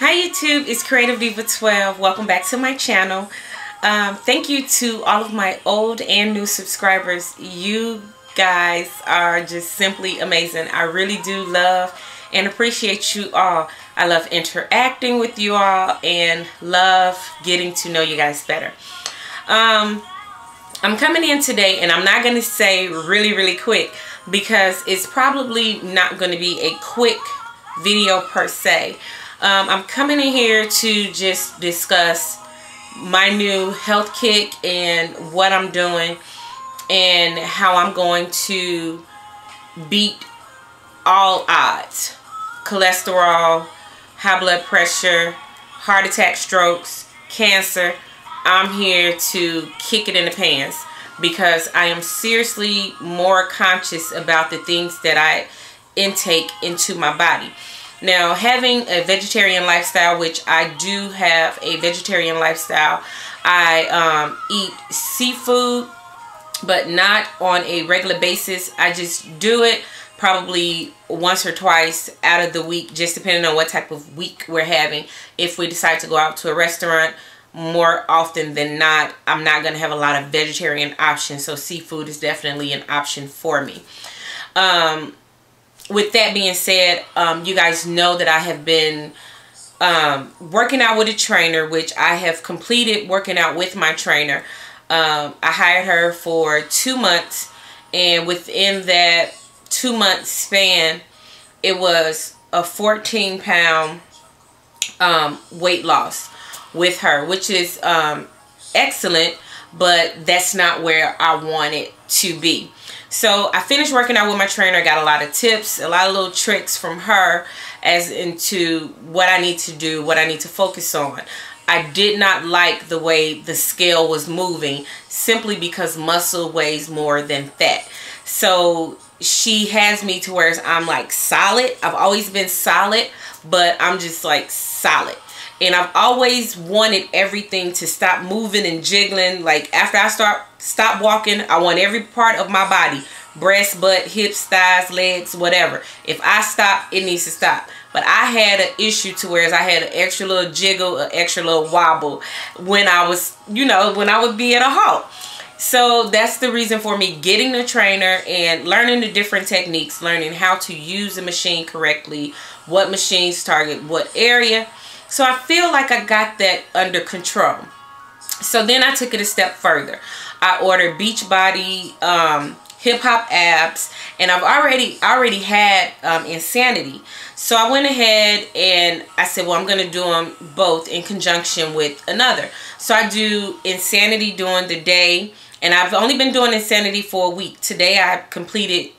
Hi YouTube, it's Creative Diva 12. Welcome back to my channel. Thank you to all of my old and new subscribers. You guys are just simply amazing. I really do love and appreciate you all. I love interacting with you all and love getting to know you guys better. I'm coming in today and I'm not going to say really quick because it's probably not going to be a quick video per se. I'm coming in here to just discuss my new health kick and what I'm doing and how I'm going to beat all odds. Cholesterol, high blood pressure, heart attack, strokes, cancer. I'm here to kick it in the pants because I am seriously more conscious about the things that I intake into my body. Now, having a vegetarian lifestyle, which I do have a vegetarian lifestyle, I eat seafood, but not on a regular basis. I just do it probably once or twice out of the week, just depending on what type of week we're having. If we decide to go out to a restaurant, more often than not, I'm not going to have a lot of vegetarian options, so seafood is definitely an option for me. With that being said, you guys know that I have been working out with a trainer, which I have completed working out with my trainer. I hired her for 2 months, and within that 2-month span, it was a 14-pound weight loss with her, which is excellent, but that's not where I want it to be. So I finished working out with my trainer, got a lot of tips, a lot of little tricks from her as into what I need to do, what I need to focus on. I did not like the way the scale was moving simply because muscle weighs more than fat. So she has me to where I'm like solid. I've always been solid, but I'm just like solid. And I've always wanted everything to stop moving and jiggling. Like after I stop walking, I want every part of my body, breast, butt, hips, thighs, legs, whatever. If I stop, it needs to stop. But I had an issue to where I had an extra little jiggle, an extra little wobble when I was, when I would be at a halt. So that's the reason for me getting the trainer and learning the different techniques, learning how to use the machine correctly, what machines target what area. So I feel like I got that under control. So then I took it a step further. I ordered Beachbody hip hop abs, and I've already had Insanity. So I went ahead and I said, well, I'm going to do them both in conjunction with another. So I do Insanity during the day, and I've only been doing Insanity for a week. Today I completed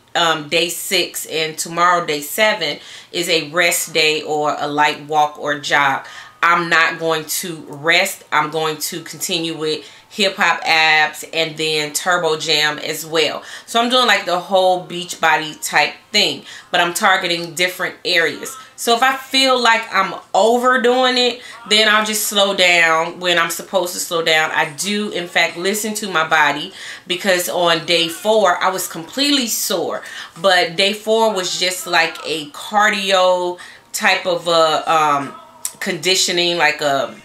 day 6, and tomorrow day 7 is a rest day or a light walk or jog. I'm not going to rest. I'm going to continue with hip hop abs and then turbo jam as well. So I'm doing like the whole Beachbody type thing, but I'm targeting different areas. So if I feel like I'm overdoing it, then I'll just slow down when I'm supposed to slow down. I do, in fact, listen to my body, because on day 4, I was completely sore. But day 4 was just like a cardio type of a conditioning, like a,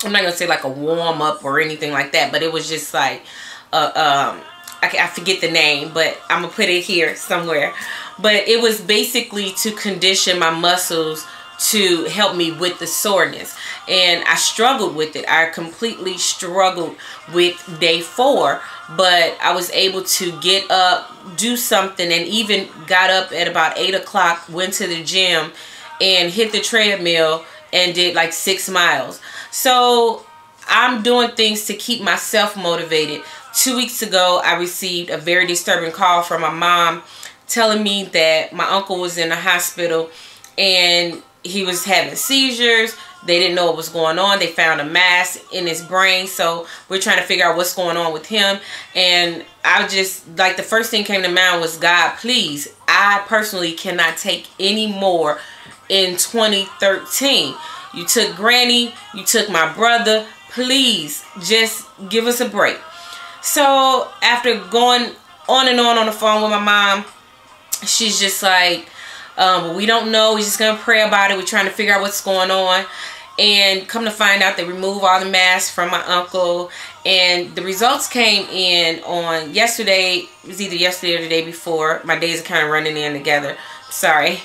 I'm not going to say like a warm-up or anything like that, but it was just like, I forget the name, but I'm going to put it here somewhere. But it was basically to condition my muscles to help me with the soreness. And I struggled with it. I completely struggled with day 4. But I was able to get up, do something, and even got up at about 8 o'clock, went to the gym, and hit the treadmill and did like 6 miles. So I'm doing things to keep myself motivated. 2 weeks ago, I received a very disturbing call from my mom telling me that my uncle was in the hospital and he was having seizures. They didn't know what was going on. They found a mass in his brain. So we're trying to figure out what's going on with him. And I just, like, the first thing came to mind was, God, please, I personally cannot take any more in 2013. You took Granny, you took my brother. Please, just give us a break. So after going on and on the phone with my mom, she's just like, But we don't know. We're just going to pray about it. We're trying to figure out what's going on. And come to find out, they removed all the masks from my uncle. And the results came in on yesterday. It was either yesterday or the day before. My days are kind of running in together. Sorry.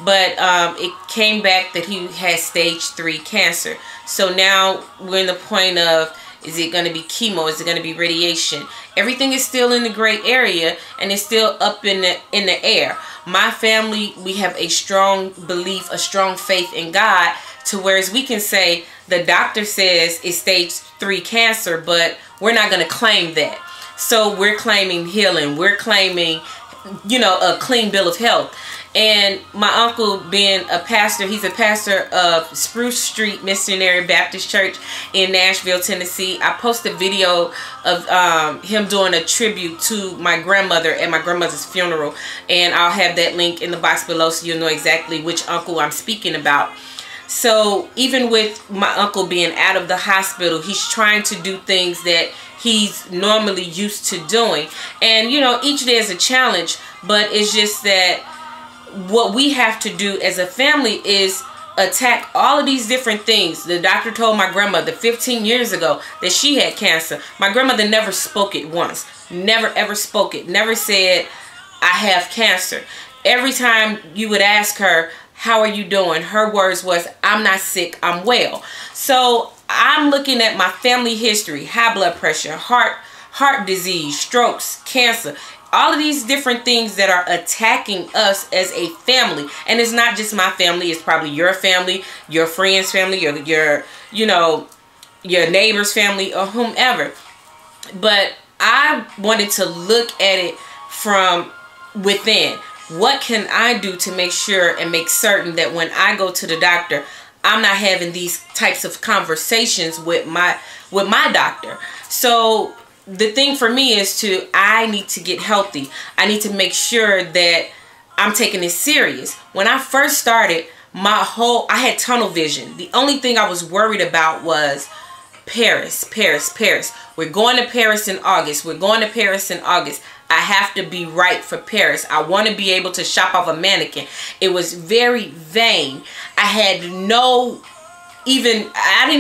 But it came back that he had stage 3 cancer. So now we're in the point of, is it going to be chemo? Is it going to be radiation? Everything is still in the gray area, and it's still up in the air. My family, we have a strong belief, a strong faith in God, to whereas we can say the doctor says it's stage 3 cancer, but we're not going to claim that. So we're claiming healing. We're claiming, you know, a clean bill of health. And my uncle, being a pastor, he's a pastor of Spruce Street Missionary Baptist Church in Nashville, Tennessee. I posted a video of him doing a tribute to my grandmother at my grandmother's funeral. And I'll have that link in the box below so you'll know exactly which uncle I'm speaking about. So even with my uncle being out of the hospital, he's trying to do things that he's normally used to doing. And, you know, each day is a challenge, but it's just that what we have to do as a family is attack all of these different things. The doctor told my grandmother 15 years ago that she had cancer. My grandmother never spoke it once. Never ever spoke it. Never said, I have cancer. Every time you would ask her, how are you doing? Her words was, I'm not sick, I'm well. So I'm looking at my family history, high blood pressure, heart disease, strokes, cancer. All of these different things that are attacking us as a family. And it's not just my family. It's probably your family, your friend's family, your you know, your neighbor's family or whomever. But I wanted to look at it from within. What can I do to make sure and make certain that when I go to the doctor, I'm not having these types of conversations with my doctor? So the thing for me is I need to get healthy. I need to make sure that I'm taking it serious. When I first started, I had tunnel vision. The only thing I was worried about was Paris. We're going to Paris in August. We're going to Paris in August. I have to be right for Paris. I want to be able to shop off a mannequin. It was very vain. I didn't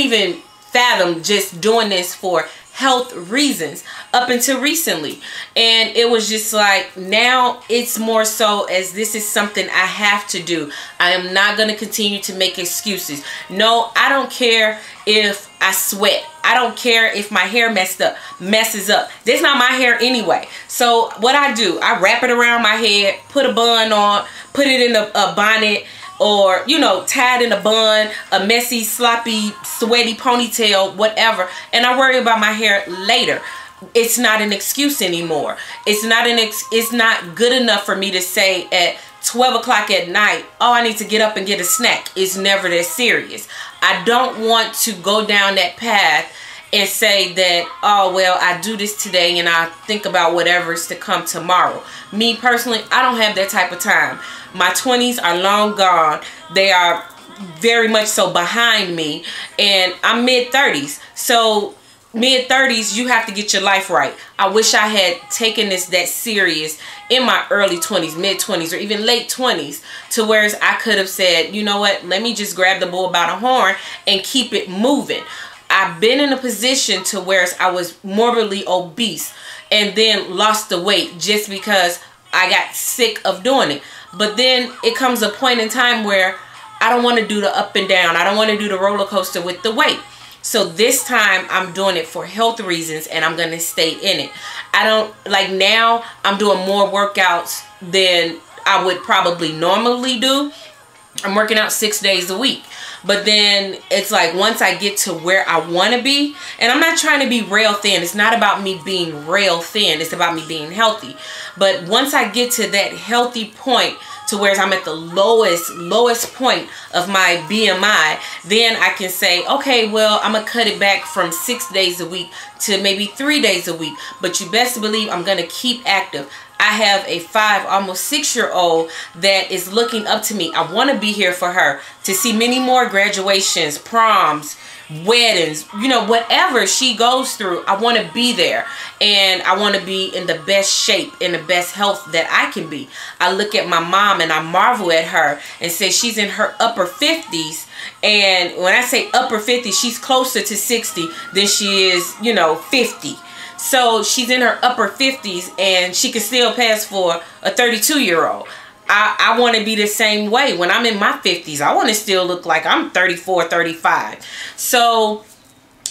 even fathom just doing this for health reasons up until recently. And it was just like, now it's more so as this is something I have to do. I am not going to continue to make excuses. No, I don't care if I sweat. I don't care if my hair messes up. This is not my hair anyway. So what I do, I wrap it around my head, put a bun on, put it in a bonnet, or, you know, tied in a bun, a messy, sloppy, sweaty ponytail, whatever. And I worry about my hair later. It's not an excuse anymore. It's not good enough for me to say at 12 o'clock at night, oh, I need to get up and get a snack. It's never that serious. I don't want to go down that path and say that, oh, well, I do this today and I think about whatever is to come tomorrow. Me personally, I don't have that type of time. My 20s are long gone. They are very much so behind me, and I'm mid-30s. So mid-30s, you have to get your life right. I wish I had taken this that serious in my early 20s, mid-20s, or even late 20s, to whereas I could have said, you know what, let me just grab the bull by the horn and keep it moving. I've been in a position to whereas I was morbidly obese and then lost the weight just because I got sick of doing it. But then it comes a point in time where I don't want to do the up and down. I don't want to do the roller coaster with the weight. So this time I'm doing it for health reasons, and I'm going to stay in it. I don't, like now I'm doing more workouts than I would probably normally do. I'm working out 6 days a week. But then it's like once I get to where I want to be, and I'm not trying to be rail thin. It's not about me being rail thin. It's about me being healthy. But once I get to that healthy point to where I'm at the lowest point of my BMI, then I can say, okay, well, I'm going to cut it back from 6 days a week to maybe 3 days a week. But you best believe I'm going to keep active. I have a 5, almost 6-year-old that is looking up to me. I want to be here for her to see many more graduations, proms, weddings, you know, whatever she goes through, I want to be there. And I want to be in the best shape, in the best health that I can be. I look at my mom and I marvel at her and say she's in her upper 50s. And when I say upper 50s, she's closer to 60 than she is, you know, 50. So she's in her upper 50s and she can still pass for a 32-year-old. I want to be the same way. When I'm in my 50s, I want to still look like I'm 34, 35. So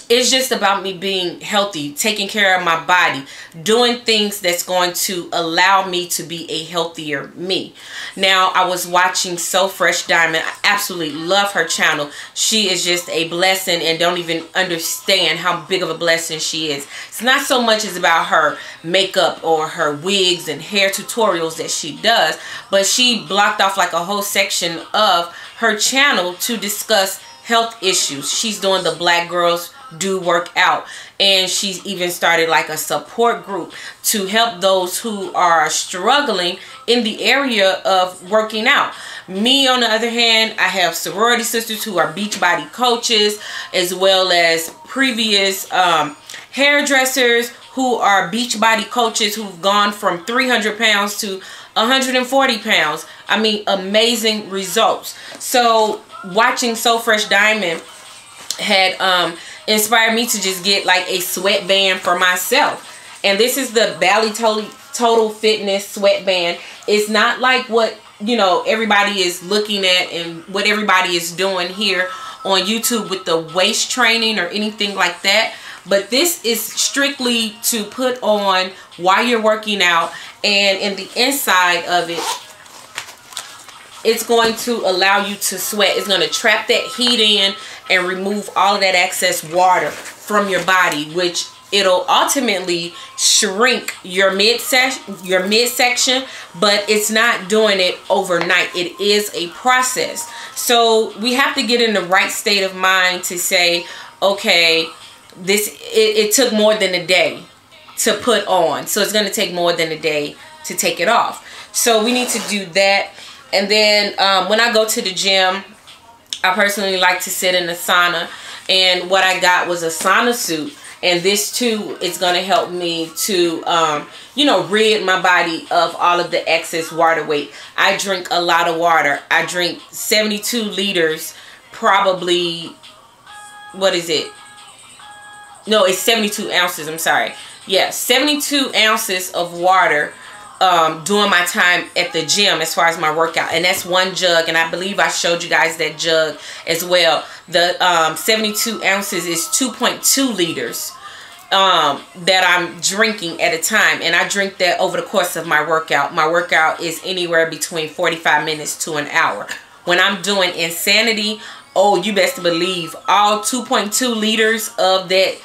it's just about me being healthy, taking care of my body, doing things that's going to allow me to be a healthier me. Now, I was watching So Fresh Diamond. I absolutely love her channel. She is just a blessing and don't even understand how big of a blessing she is. It's not so much as about her makeup or her wigs and hair tutorials that she does, but she blocked off like a whole section of her channel to discuss health issues. She's doing the Black Girls Do Work Out, and she's even started like a support group to help those who are struggling in the area of working out. Me, on the other hand, I have sorority sisters who are Beachbody coaches, as well as previous hairdressers who are Beachbody coaches who've gone from 300 pounds to 140 pounds. I mean, amazing results. So watching So Fresh Diamond had inspired me to just get like a sweatband for myself. And this is the Bally Total Fitness sweatband. It's not like what, you know, everybody is looking at and what everybody is doing here on YouTube with the waist training or anything like that. But this is strictly to put on while you're working out, and in the inside of it, it's going to allow you to sweat. It's going to trap that heat in and remove all of that excess water from your body, which it'll ultimately shrink your midsection, but it's not doing it overnight. It is a process. So we have to get in the right state of mind to say, okay, it took more than a day to put on, so it's going to take more than a day to take it off. So we need to do that. And then when I go to the gym, I personally like to sit in the sauna, and what I got was a sauna suit, and this too is going to help me to you know, rid my body of all of the excess water weight. I drink a lot of water. I drink 72 liters, probably, what is it? No, it's 72 ounces. I'm sorry. Yeah, 72 ounces of water during my time at the gym as far as my workout. And that's one jug, and I believe I showed you guys that jug as well. The 72 ounces is 2.2 liters that I'm drinking at a time, and I drink that over the course of my workout. My workout is anywhere between 45 minutes to an hour. When I'm doing Insanity, oh, you best believe all 2.2 liters of that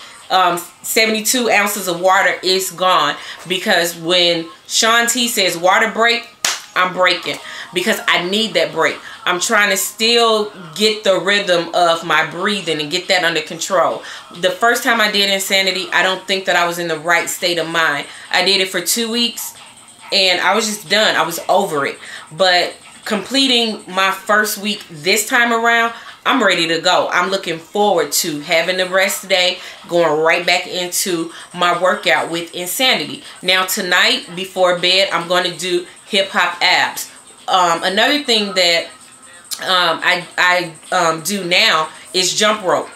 72 ounces of water is gone, because when Sean T says water break, I'm breaking, because I need that break. I'm trying to still get the rhythm of my breathing and get that under control. The first time I did Insanity, I don't think that I was in the right state of mind. I did it for 2 weeks and I was just done. I was over it. But completing my first week this time around, I'm ready to go. I'm looking forward to having the rest day, going right back into my workout with Insanity. Now tonight before bed, I'm going to do hip hop abs. Another thing that I do now is jump rope.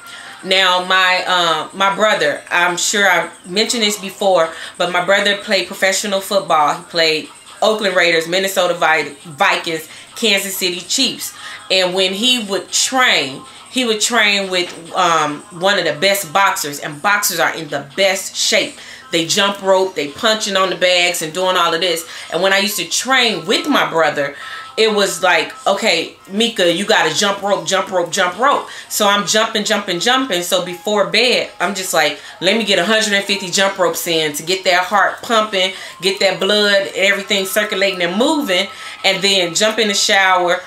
Now my brother, I'm sure I mentioned this before, but my brother played professional football. He played Oakland Raiders, Minnesota Vikings, Kansas City Chiefs. And when he would train with one of the best boxers, and boxers are in the best shape. They jump rope, they punching on the bags and doing all of this. And when I used to train with my brother, it was like, okay, Mika, you got to jump rope, jump rope, jump rope. So I'm jumping. So before bed, I'm just like, let me get 150 jump ropes in to get that heart pumping, get that blood, everything circulating and moving, and then jump in the shower,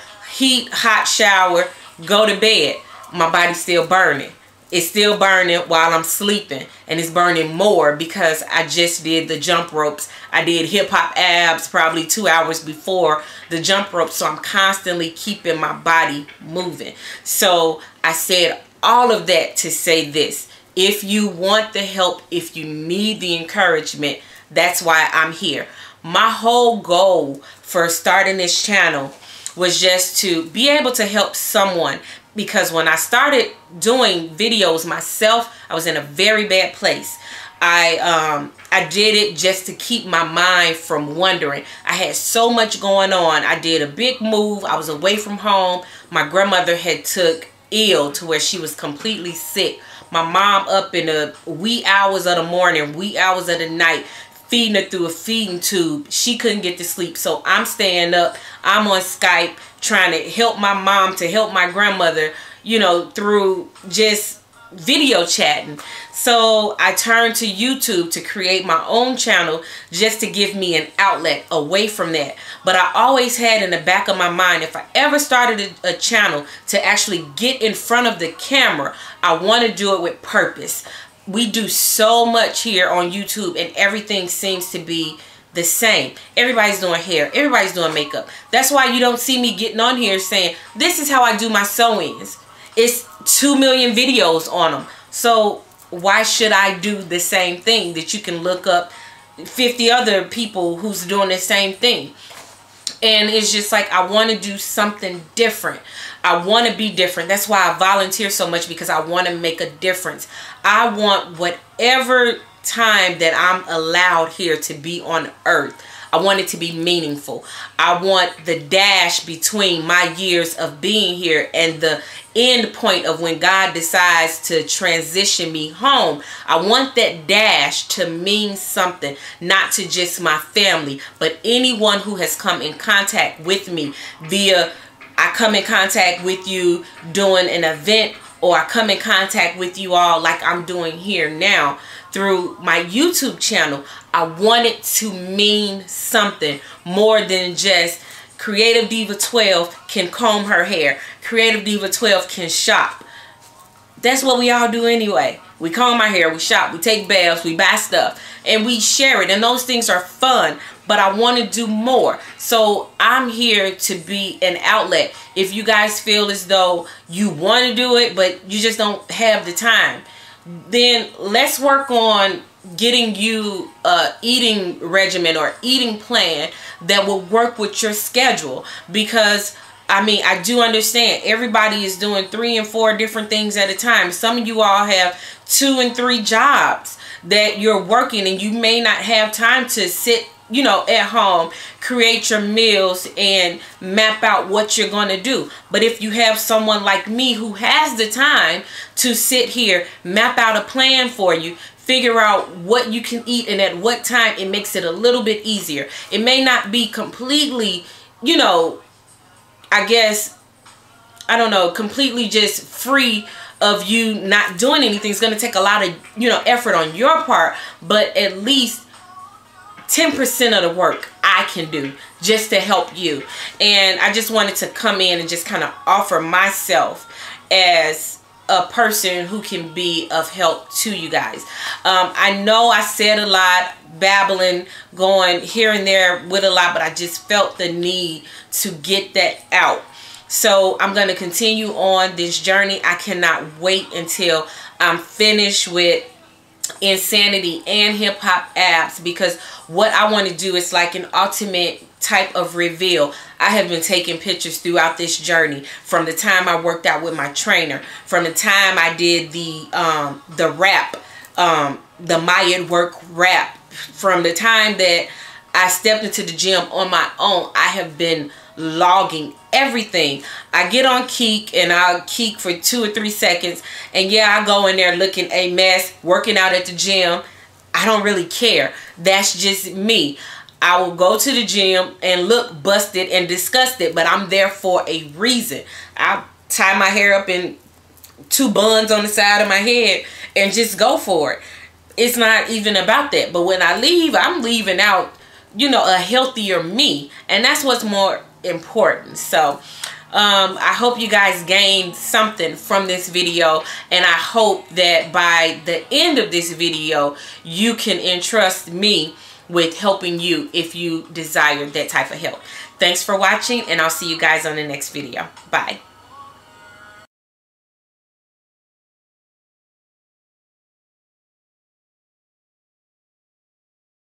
hot shower, go to bed. My body's still burning. It's still burning while I'm sleeping, and it's burning more because I just did the jump ropes. I did hip hop abs probably 2 hours before the jump rope, so I'm constantly keeping my body moving. So I said all of that to say this: if you want the help, if you need the encouragement, that's why I'm here. My whole goal for starting this channel was just to be able to help someone, because when I started doing videos myself, I was in a very bad place. I did it just to keep my mind from wandering. I had so much going on. I did a big move. I was away from home. My grandmother had took ill to where she was completely sick. My mom up in the wee hours of the morning, wee hours of the night, feeding her through a feeding tube. She couldn't get to sleep. So I'm staying up. I'm on Skype trying to help my mom, to help my grandmother, you know, through just video chatting. So I turned to YouTube to create my own channel just to give me an outlet away from that. But I always had in the back of my mind, if I ever started a channel to actually get in front of the camera, I want to do it with purpose. We do so much here on YouTube and everything seems to be the same. Everybody's doing hair. Everybody's doing makeup. That's why you don't see me getting on here saying, this is how I do my sew-ins. It's 2 million videos on them. So why should I do the same thing that you can look up 50 other people who's doing the same thing? And it's just like, I want to do something different. I want to be different. That's why I volunteer so much, because I want to make a difference. I want whatever time that I'm allowed here to be on earth, I want it to be meaningful. I want the dash between my years of being here and the end point of when God decides to transition me home. I want that dash to mean something, not to just my family, but anyone who has come in contact with me via, I come in contact with you doing an event, or I come in contact with you all like I'm doing here now through my YouTube channel. I want it to mean something more than just Creative Diva 12 can comb her hair. Creative Diva 12 can shop. That's what we all do anyway. We comb our hair, we shop, we take baths, we buy stuff, and we share it. And those things are fun, but I want to do more. So I'm here to be an outlet. If you guys feel as though you want to do it, but you just don't have the time, then let's work on getting you a eating regimen or eating plan that will work with your schedule. Because I mean, I do understand everybody is doing 3 and 4 different things at a time. Some of you all have 2 and 3 jobs that you're working, and you may not have time to sit, you know, at home, create your meals and map out what you're going to do. But if you have someone like me who has the time to sit here, map out a plan for you, figure out what you can eat and at what time, it makes it a little bit easier. It may not be completely, you know, I guess, I don't know, completely just free of you not doing anything. It's going to take a lot of, you know, effort on your part, but at least 10% of the work I can do just to help you. And I just wanted to come in and just kind of offer myself as a person who can be of help to you guys. I know I said a lot, babbling, going here and there with a lot, but I just felt the need to get that out. So I'm going to continue on this journey. I cannot wait until I'm finished with Insanity and Hip Hop Abs, because what I want to do is like an ultimate type of reveal. I have been taking pictures throughout this journey, from the time I worked out with my trainer, from the time I did the rap, the Mayat work rap, from the time that I stepped into the gym on my own. I have been logging everything. I get on Keek and I'll Keek for 2 or 3 seconds, and yeah, I go in there looking a mess, working out at the gym. I don't really care. That's just me. I will go to the gym and look busted and disgusted, but I'm there for a reason. I tie my hair up in 2 buns on the side of my head and just go for it. It's not even about that. But when I leave, I'm leaving out, you know, a healthier me, and that's what's more important. So I hope you guys gained something from this video, and I hope that by the end of this video you can entrust me with helping you if you desire that type of help. Thanks for watching, and I'll see you guys on the next video. Bye.